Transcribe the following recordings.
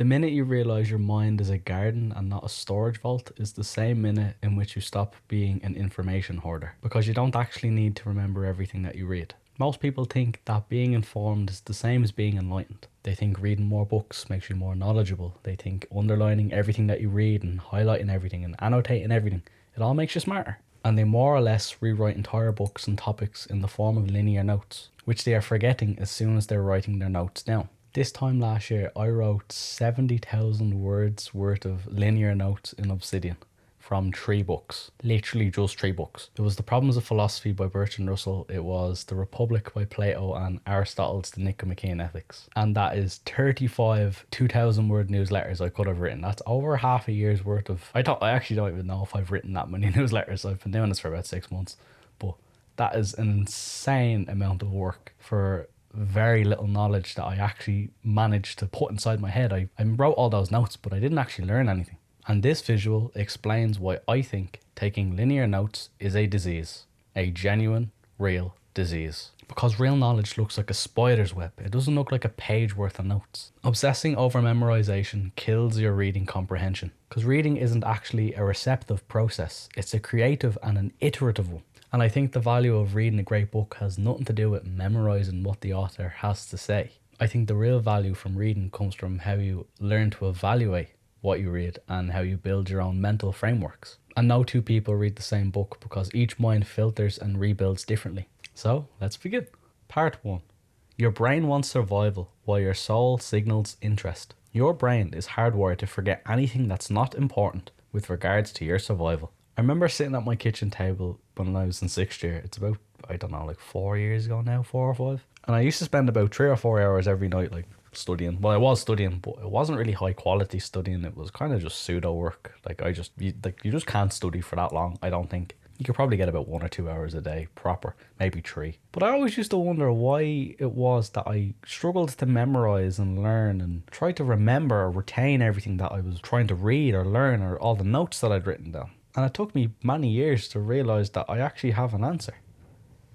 The minute you realize your mind is a garden and not a storage vault is the same minute in which you stop being an information hoarder, because you don't actually need to remember everything that you read. Most people think that being informed is the same as being enlightened. They think reading more books makes you more knowledgeable. They think underlining everything that you read and highlighting everything and annotating everything, it all makes you smarter. And they more or less rewrite entire books and topics in the form of linear notes, which they are forgetting as soon as they're writing their notes down. This time last year, I wrote 70,000 words worth of linear notes in Obsidian from 3 books. Literally just 3 books. It was The Problems of Philosophy by Bertrand Russell, it was The Republic by Plato, and Aristotle's The Nicomachean Ethics. And that is 35 2,000 word newsletters I could have written. That's over half a year's worth of... I actually don't even know if I've written that many newsletters. I've been doing this for about 6 months. But that is an insane amount of work for very little knowledge that I actually managed to put inside my head. I wrote all those notes, but I didn't actually learn anything. And this visual explains why I think taking linear notes is a disease. A genuine, real disease. Because real knowledge looks like a spider's web. It doesn't look like a page worth of notes. Obsessing over memorization kills your reading comprehension. Because reading isn't actually a receptive process. It's a creative and an iterative one. And I think the value of reading a great book has nothing to do with memorizing what the author has to say. I think the real value from reading comes from how you learn to evaluate what you read and how you build your own mental frameworks. And no two people read the same book because each mind filters and rebuilds differently. So let's begin. Part 1. Your brain wants survival while your soul signals interest. Your brain is hardwired to forget anything that's not important with regards to your survival. I remember sitting at my kitchen table when I was in 6th year. It's about, I don't know, like 4 years ago now, 4 or 5. And I used to spend about 3 or 4 hours every night, like, studying. Well, I was studying, but it wasn't really high quality studying. It was kind of just pseudo work. You just can't study for that long, I don't think. You could probably get about 1 or 2 hours a day proper, maybe 3. But I always used to wonder why it was that I struggled to memorize and learn and try to remember or retain everything that I was trying to read or learn, or all the notes that I'd written down. And it took me many years to realize that I actually have an answer.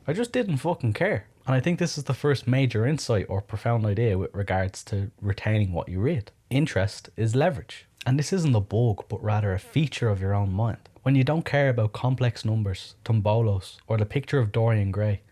I just didn't fucking care. And I think this is the first major insight or profound idea with regards to retaining what you read. Interest is leverage. And this isn't a bug, but rather a feature of your own mind. When you don't care about complex numbers, tombolos, or the picture of Dorian Gray,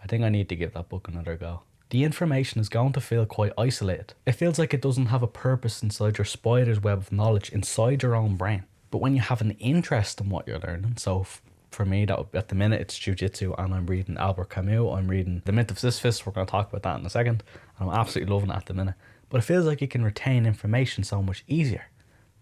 I think I need to give that book another go. The information is going to feel quite isolated. It feels like it doesn't have a purpose inside your spider's web of knowledge inside your own brain. But when you have an interest in what you're learning, so for me, at the minute, it's jiu-jitsu, and I'm reading Albert Camus, I'm reading The Myth of Sisyphus, we're going to talk about that in a second, and I'm absolutely loving it at the minute. But it feels like you can retain information so much easier.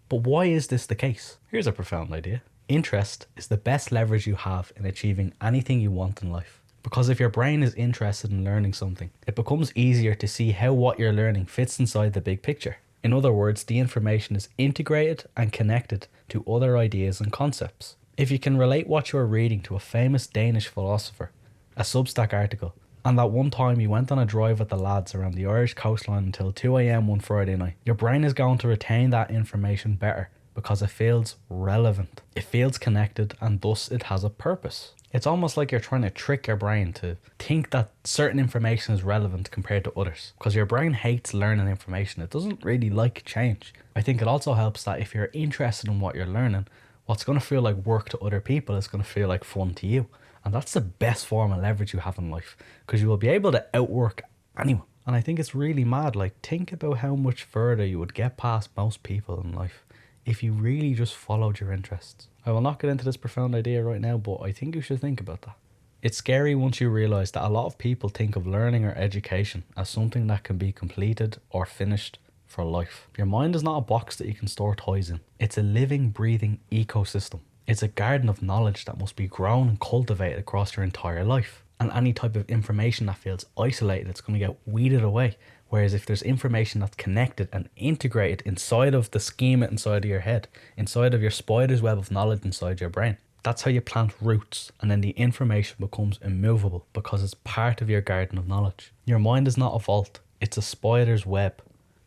But why is this the case? Here's a profound idea. Interest is the best leverage you have in achieving anything you want in life. Because if your brain is interested in learning something, it becomes easier to see how what you're learning fits inside the big picture. In other words, the information is integrated and connected to other ideas and concepts. If you can relate what you're reading to a famous Danish philosopher, a Substack article, and that one time you went on a drive with the lads around the Irish coastline until 2 AM one Friday night, your brain is going to retain that information better because it feels relevant. It feels connected, and thus it has a purpose. It's almost like you're trying to trick your brain to think that certain information is relevant compared to others. Because your brain hates learning information. It doesn't really like change. I think it also helps that if you're interested in what you're learning, what's going to feel like work to other people is going to feel like fun to you. And that's the best form of leverage you have in life, because you will be able to outwork anyone. And I think it's really mad. Like, think about how much further you would get past most people in life if you really just followed your interests. I will not get into this profound idea right now, but I think you should think about that. It's scary once you realize that a lot of people think of learning or education as something that can be completed or finished for life. Your mind is not a box that you can store toys in. It's a living, breathing ecosystem. It's a garden of knowledge that must be grown and cultivated across your entire life. And any type of information that feels isolated, it's going to get weeded away. Whereas if there's information that's connected and integrated inside of the schema inside of your head, inside of your spider's web of knowledge inside your brain, that's how you plant roots, and then the information becomes immovable because it's part of your garden of knowledge. Your mind is not a vault, it's a spider's web.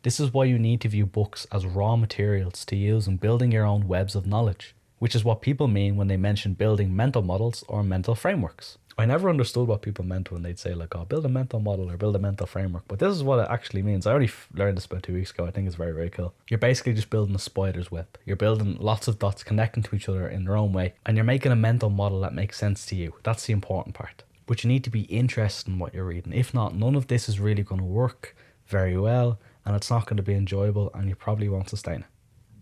This is why you need to view books as raw materials to use in building your own webs of knowledge, which is what people mean when they mention building mental models or mental frameworks. I never understood what people meant when they'd say like, oh, build a mental model or build a mental framework. But this is what it actually means. I only learned this about 2 weeks ago. I think it's very, very cool. You're basically just building a spider's web. You're building lots of dots connecting to each other in their own way. And you're making a mental model that makes sense to you. That's the important part. But you need to be interested in what you're reading. If not, none of this is really going to work very well. And it's not going to be enjoyable. And you probably won't sustain it.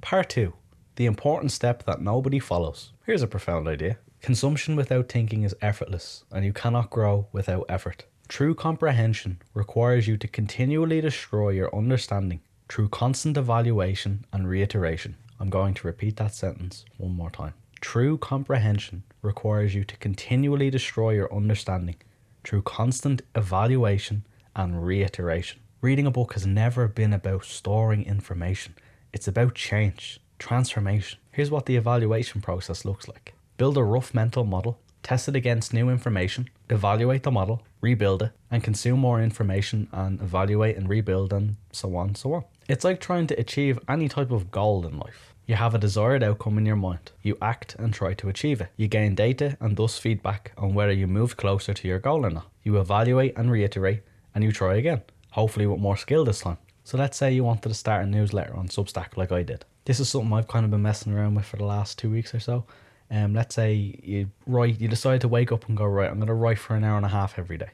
Part 2. The important step that nobody follows. Here's a profound idea. Consumption without thinking is effortless, and you cannot grow without effort. True comprehension requires you to continually destroy your understanding through constant evaluation and reiteration. I'm going to repeat that sentence one more time. True comprehension requires you to continually destroy your understanding through constant evaluation and reiteration. Reading a book has never been about storing information. It's about change, transformation. Here's what the evaluation process looks like. Build a rough mental model, test it against new information, evaluate the model, rebuild it, and consume more information and evaluate and rebuild and so on, so on. It's like trying to achieve any type of goal in life. You have a desired outcome in your mind. You act and try to achieve it. You gain data and thus feedback on whether you moved closer to your goal or not. You evaluate and reiterate, and you try again, hopefully with more skill this time. So let's say you wanted to start a newsletter on Substack like I did. This is something I've kind of been messing around with for the last 2 weeks or so. Let's say you decide to wake up and go, right, I'm going to write for an hour and a half every day.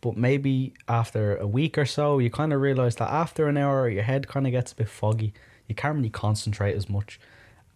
But maybe after a week or so, you kind of realize that after an hour, your head kind of gets a bit foggy. You can't really concentrate as much.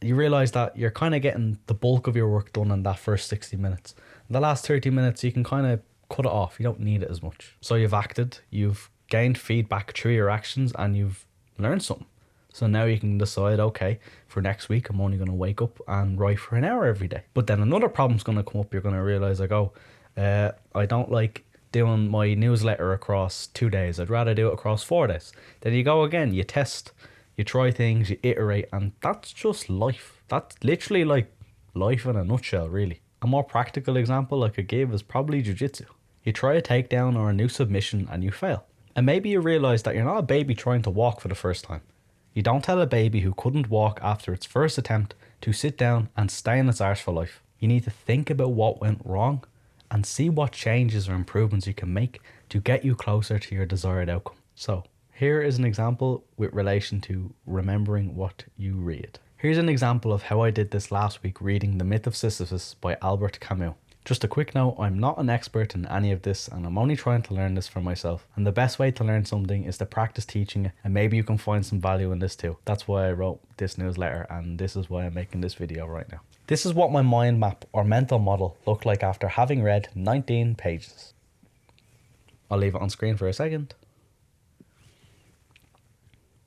You realize that you're kind of getting the bulk of your work done in that first 60 minutes. In the last 30 minutes, you can kind of cut it off. You don't need it as much. So you've acted, you've gained feedback through your actions, and you've learned something. So now you can decide, okay, for next week, I'm only going to wake up and write for an hour every day. But then another problem's going to come up. You're going to realize, like, oh, I don't like doing my newsletter across 2 days. I'd rather do it across 4 days. Then you go again, you test, you try things, you iterate, and that's just life. That's literally like life in a nutshell, really. A more practical example I could give is probably jiu-jitsu. You try a takedown or a new submission and you fail. And maybe you realize that you're not a baby trying to walk for the first time. You don't tell a baby who couldn't walk after its first attempt to sit down and stay on its arse for life. You need to think about what went wrong and see what changes or improvements you can make to get you closer to your desired outcome. So, here is an example with relation to remembering what you read. Here's an example of how I did this last week reading The Myth of Sisyphus by Albert Camus. Just a quick note, I'm not an expert in any of this and I'm only trying to learn this for myself. And the best way to learn something is to practice teaching it, and maybe you can find some value in this too. That's why I wrote this newsletter, and this is why I'm making this video right now. This is what my mind map or mental model looked like after having read 19 pages. I'll leave it on screen for a second.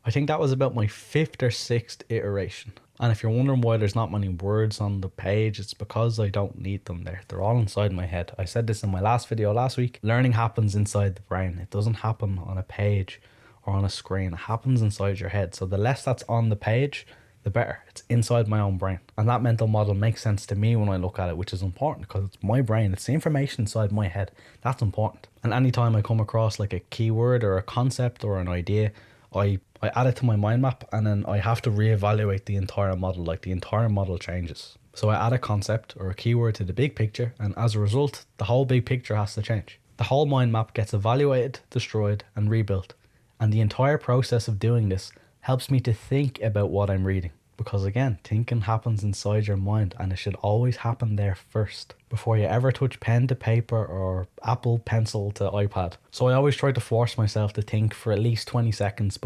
I think that was about my 5th or 6th iteration. And if you're wondering why there's not many words on the page, it's because I don't need them there. They're all inside my head. I said this in my last video last week. Learning happens inside the brain. It doesn't happen on a page or on a screen. It happens inside your head. So the less that's on the page, the better. It's inside my own brain. And that mental model makes sense to me when I look at it, which is important because it's my brain. It's the information inside my head. That's important. And anytime I come across like a keyword or a concept or an idea, I add it to my mind map, and then I have to reevaluate the entire model. Like the entire model changes. So I add a concept or a keyword to the big picture, and as a result, the whole big picture has to change. The whole mind map gets evaluated, destroyed, and rebuilt. And the entire process of doing this helps me to think about what I'm reading. Because again, thinking happens inside your mind, and it should always happen there first before you ever touch pen to paper or Apple Pencil to iPad. So I always try to force myself to think for at least 20 seconds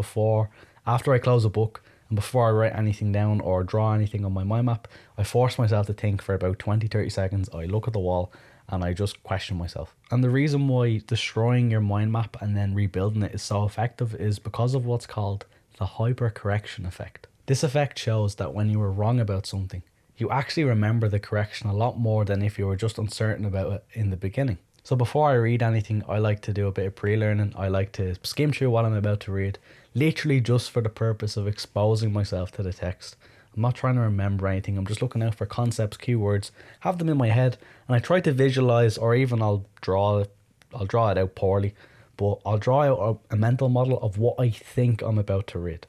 after I close a book, and before I write anything down or draw anything on my mind map. I force myself to think for about 20-30 seconds. I look at the wall and I just question myself. And the reason why destroying your mind map and then rebuilding it is so effective is because of what's called the hypercorrection effect. This effect shows that when you were wrong about something, you actually remember the correction a lot more than if you were just uncertain about it in the beginning. So before I read anything, I like to do a bit of pre-learning. I like to skim through what I'm about to read, literally just for the purpose of exposing myself to the text. I'm not trying to remember anything. I'm just looking out for concepts, keywords, have them in my head, and I try to visualize, or even I'll draw it out poorly, but I'll draw out a mental model of what I think I'm about to read.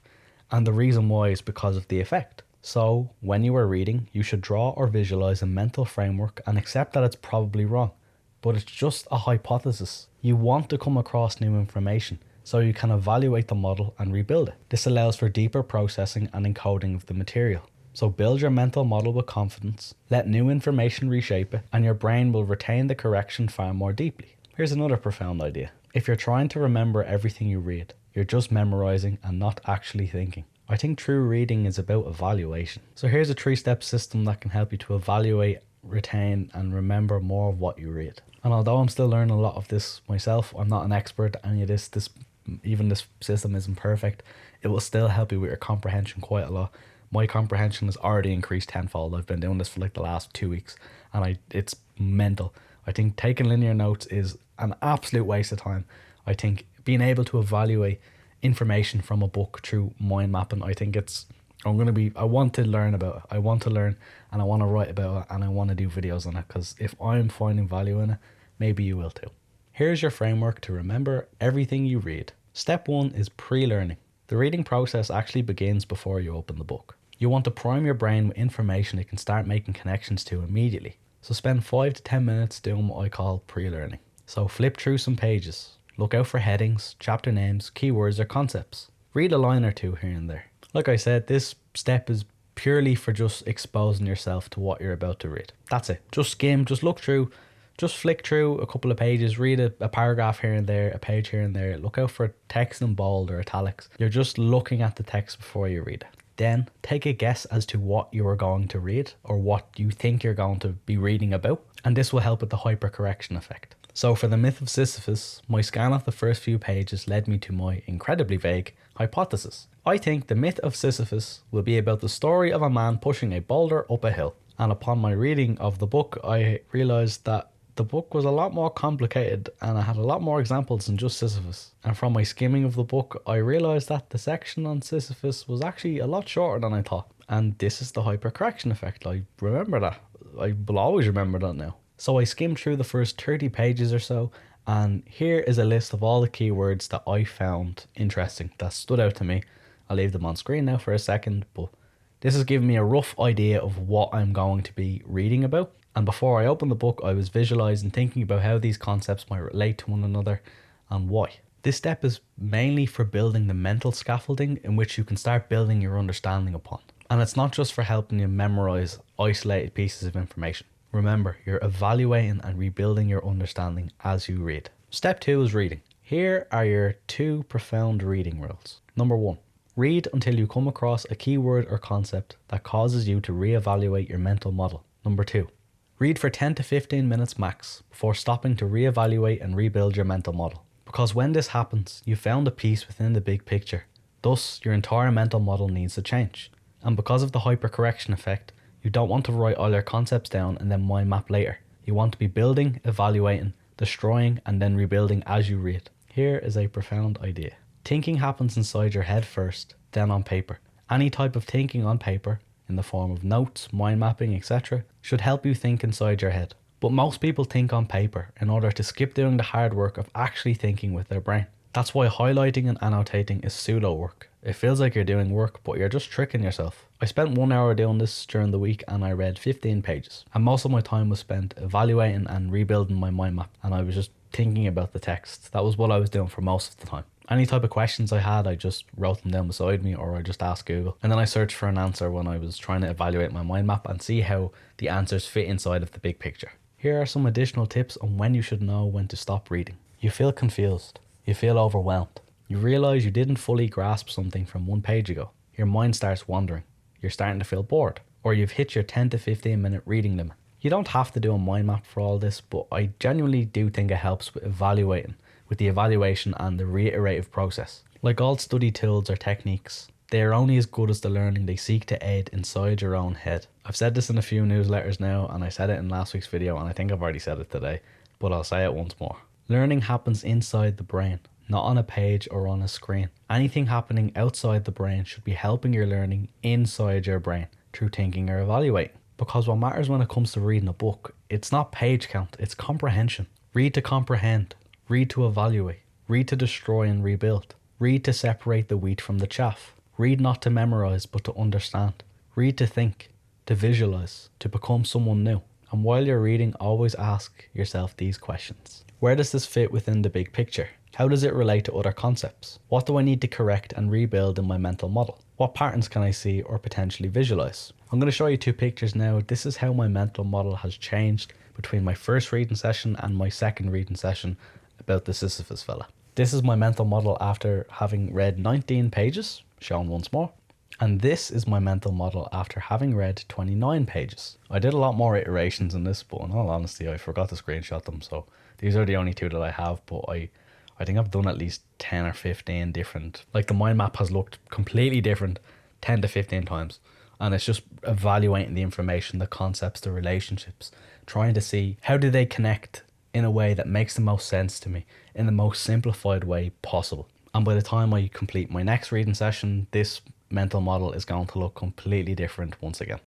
And the reason why is because of the effect. So when you are reading, you should draw or visualize a mental framework and accept that it's probably wrong. but it's just a hypothesis. You want to come across new information so you can evaluate the model and rebuild it. This allows for deeper processing and encoding of the material. So build your mental model with confidence, let new information reshape it, and your brain will retain the correction far more deeply. Here's another profound idea. If you're trying to remember everything you read, you're just memorizing and not actually thinking. I think true reading is about evaluation. So here's a 3-step system that can help you to evaluate, retain, and remember more of what you read. And although I'm still learning a lot of this myself, I'm not an expert at any of this. Even this system isn't perfect. It will still help you with your comprehension quite a lot. My comprehension has already increased tenfold. I've been doing this for like the last 2 weeks, and it's mental. I think taking linear notes is an absolute waste of time. I think being able to evaluate information from a book through mind mapping, I want to learn about it. I want to learn, and I want to write about it, and I want to do videos on it, because if I'm finding value in it, maybe you will too. Here's your framework to remember everything you read. Step 1 is pre-learning. The reading process actually begins before you open the book. You want to prime your brain with information it can start making connections to immediately. So spend 5 to 10 minutes doing what I call pre-learning. So flip through some pages. Look out for headings, chapter names, keywords or concepts. Read a line or two here and there. Like I said, this step is purely for just exposing yourself to what you're about to read. That's it. Just skim, just look through, just flick through a couple of pages, read a paragraph here and there, a page here and there. Look out for text in bold or italics. You're just looking at the text before you read it. Then take a guess as to what you are going to read or what you think you're going to be reading about. And this will help with the hypercorrection effect. So for the Myth of Sisyphus, my scan of the first few pages led me to my incredibly vague hypothesis. I think the Myth of Sisyphus will be about the story of a man pushing a boulder up a hill. And upon my reading of the book, I realised that the book was a lot more complicated and I had a lot more examples than just Sisyphus. And from my skimming of the book, I realised that the section on Sisyphus was actually a lot shorter than I thought. And this is the hypercorrection effect. I remember that. I will always remember that now. So I skimmed through the first 30 pages or so, and here is a list of all the keywords that I found interesting, that stood out to me. I'll leave them on screen now for a second, but this has given me a rough idea of what I'm going to be reading about. And before I opened the book, I was visualizing, thinking about how these concepts might relate to one another and why. This step is mainly for building the mental scaffolding in which you can start building your understanding upon. And it's not just for helping you memorize isolated pieces of information. Remember, you're evaluating and rebuilding your understanding as you read. Step 2 is reading. Here are your 2 profound reading rules. Number 1, read until you come across a keyword or concept that causes you to reevaluate your mental model. Number 2, read for 10 to 15 minutes max before stopping to reevaluate and rebuild your mental model. Because when this happens, you've found a piece within the big picture. Thus, your entire mental model needs to change. And because of the hypercorrection effect, you don't want to write all your concepts down and then mind map later. You want to be building, evaluating, destroying, and then rebuilding as you read. Here is a profound idea. Thinking happens inside your head first, then on paper. Any type of thinking on paper, in the form of notes, mind mapping, etc., should help you think inside your head. But most people think on paper in order to skip doing the hard work of actually thinking with their brain. That's why highlighting and annotating is pseudo work. It feels like you're doing work, but you're just tricking yourself. I spent 1 hour doing this during the week and I read 15 pages. And most of my time was spent evaluating and rebuilding my mind map, and I was just thinking about the text. That was what I was doing for most of the time. Any type of questions I had, I just wrote them down beside me, or I just asked Google. And then I searched for an answer when I was trying to evaluate my mind map and see how the answers fit inside of the big picture. Here are some additional tips on when you should know when to stop reading. You feel confused. You feel overwhelmed. You realise you didn't fully grasp something from 1 page ago. Your mind starts wandering. You're starting to feel bored. Or you've hit your 10 to 15 minute reading limit. You don't have to do a mind map for all this, but I genuinely do think it helps with the evaluation and the reiterative process. Like all study tools or techniques, they are only as good as the learning they seek to aid inside your own head. I've said this in a few newsletters now, and I said it in last week's video, and I think I've already said it today, but I'll say it once more. Learning happens inside the brain, not on a page or on a screen. Anything happening outside the brain should be helping your learning inside your brain through thinking or evaluating. Because what matters when it comes to reading a book, it's not page count, it's comprehension. Read to comprehend, read to evaluate, read to destroy and rebuild, read to separate the wheat from the chaff, read not to memorize but to understand, read to think, to visualize, to become someone new. And while you're reading, always ask yourself these questions. Where does this fit within the big picture? How does it relate to other concepts? What do I need to correct and rebuild in my mental model? What patterns can I see or potentially visualize? I'm going to show you 2 pictures now. This is how my mental model has changed between my first reading session and my second reading session about the Sisyphus fella. This is my mental model after having read 19 pages, shown once more. And this is my mental model after having read 29 pages. I did a lot more iterations in this, but in all honesty, I forgot to screenshot them. So these are the only 2 that I have, but I think I've done at least 10 or 15 different, like the mind map has looked completely different 10 to 15 times. And it's just evaluating the information, the concepts, the relationships, trying to see how do they connect in a way that makes the most sense to me in the most simplified way possible. And by the time I complete my next reading session, this mental model is going to look completely different once again.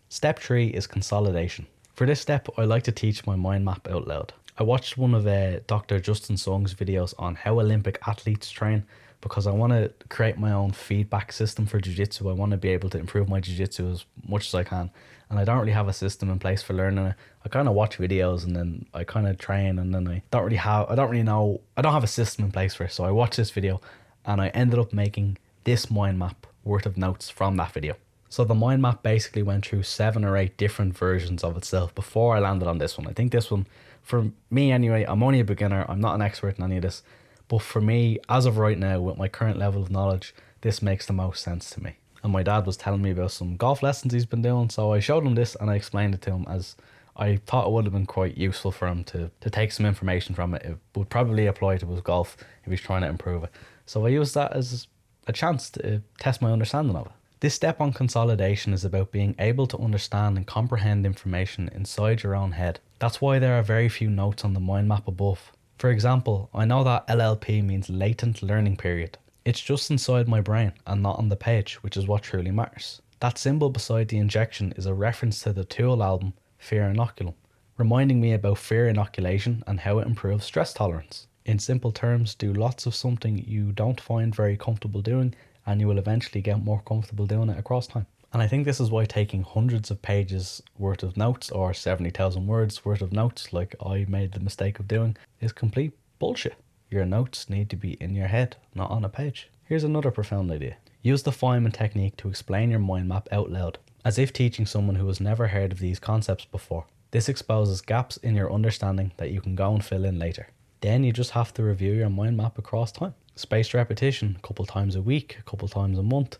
Step 3 is consolidation. For this step, I like to teach my mind map out loud. I watched one of Dr. Justin Sung's videos on how Olympic athletes train because I want to create my own feedback system for jiu-jitsu. I want to be able to improve my jiu-jitsu as much as I can. And I don't really have a system in place for learning it. I kind of watch videos and then I kind of train, and then I don't have a system in place for it. So I watched this video and I ended up making this mind map worth of notes from that video. So the mind map basically went through 7 or 8 different versions of itself before I landed on this one. I think this one, for me anyway, I'm only a beginner. I'm not an expert in any of this. But for me, as of right now, with my current level of knowledge, this makes the most sense to me. And my dad was telling me about some golf lessons he's been doing. So I showed him this and I explained it to him, as I thought it would have been quite useful for him to take some information from it. It would probably apply to his golf if he's trying to improve it. So I used that as a chance to test my understanding of it. This step on consolidation is about being able to understand and comprehend information inside your own head. That's why there are very few notes on the mind map above. For example, I know that LLP means latent learning period. It's just inside my brain and not on the page, which is what truly matters. That symbol beside the injection is a reference to the Tool album, Fear Inoculum, reminding me about fear inoculation and how it improves stress tolerance. In simple terms, do lots of something you don't find very comfortable doing, and you will eventually get more comfortable doing it across time. And I think this is why taking hundreds of pages worth of notes or 70,000 words worth of notes, like I made the mistake of doing, is complete bullshit. Your notes need to be in your head, not on a page. Here's another profound idea. Use the Feynman technique to explain your mind map out loud, as if teaching someone who has never heard of these concepts before. This exposes gaps in your understanding that you can go and fill in later. Then you just have to review your mind map across time. Spaced repetition, a couple times a week, a couple times a month.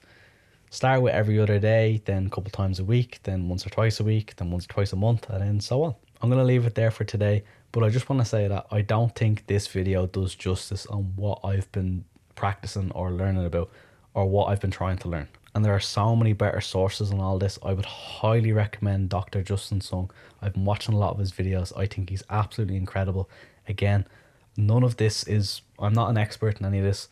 Start with every other day, then a couple times a week, then once or twice a week, then once or twice a month, and then so on. I'm going to leave it there for today, but I just want to say that I don't think this video does justice on what I've been practicing or learning about, or what I've been trying to learn. And there are so many better sources on all this. I would highly recommend Dr. Justin Sung. I've been watching a lot of his videos. I think he's absolutely incredible. Again, none of this is, I'm not an expert in any of this.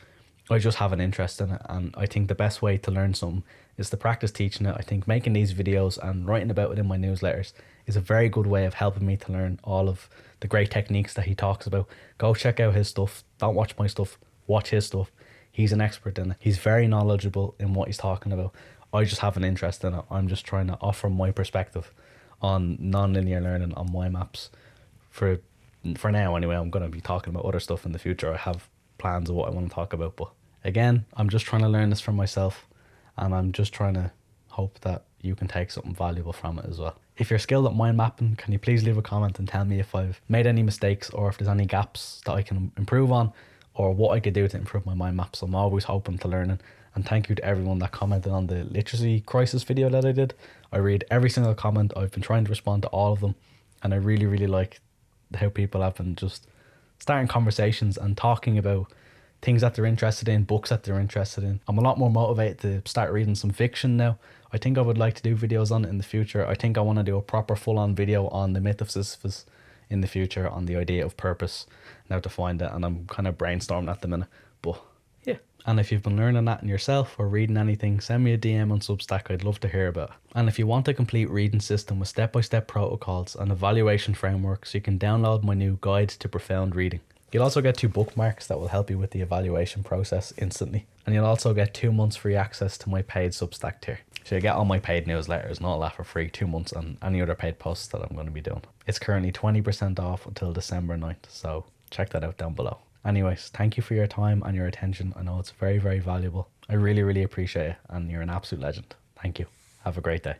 I just have an interest in it, and I think the best way to learn something is to practice teaching it. I think making these videos and writing about it in my newsletters is a very good way of helping me to learn all of the great techniques that he talks about. Go check out his stuff. Don't watch my stuff, watch his stuff. He's an expert in it. He's very knowledgeable in what he's talking about. I just have an interest in it. I'm just trying to offer my perspective on non-linear learning on my maps. For now anyway. I'm going to be talking about other stuff in the future. I have plans of what I want to talk about, but again, I'm just trying to learn this for myself, and I'm just trying to hope that you can take something valuable from it as well. If you're skilled at mind mapping, can you please leave a comment and tell me if I've made any mistakes or if there's any gaps that I can improve on, or what I could do to improve my mind maps. I'm always open to learning. And thank you to everyone that commented on the literacy crisis video that I did. I read every single comment. I've been trying to respond to all of them, and I really, really like how people have been just starting conversations and talking about things that they're interested in, books that they're interested in. I'm a lot more motivated to start reading some fiction now. I think I would like to do videos on it in the future. I think I want to do a proper full-on video on the Myth of Sisyphus in the future, on the idea of purpose, and how to find it. And I'm kind of brainstorming at the minute. But Yeah. And if you've been learning that in yourself or reading anything, send me a DM on Substack. I'd love to hear about it. And if you want a complete reading system with step-by-step protocols and evaluation frameworks, you can download my new Guide to Profound Reading. You'll also get 2 bookmarks that will help you with the evaluation process instantly. And you'll also get 2 months free access to my paid Substack tier. So you get all my paid newsletters and all that for free, 2 months, and any other paid posts that I'm going to be doing. It's currently 20% off until December 9th, so check that out down below. Anyways, thank you for your time and your attention. I know it's very, very valuable. I really, really appreciate it, and you're an absolute legend. Thank you. Have a great day.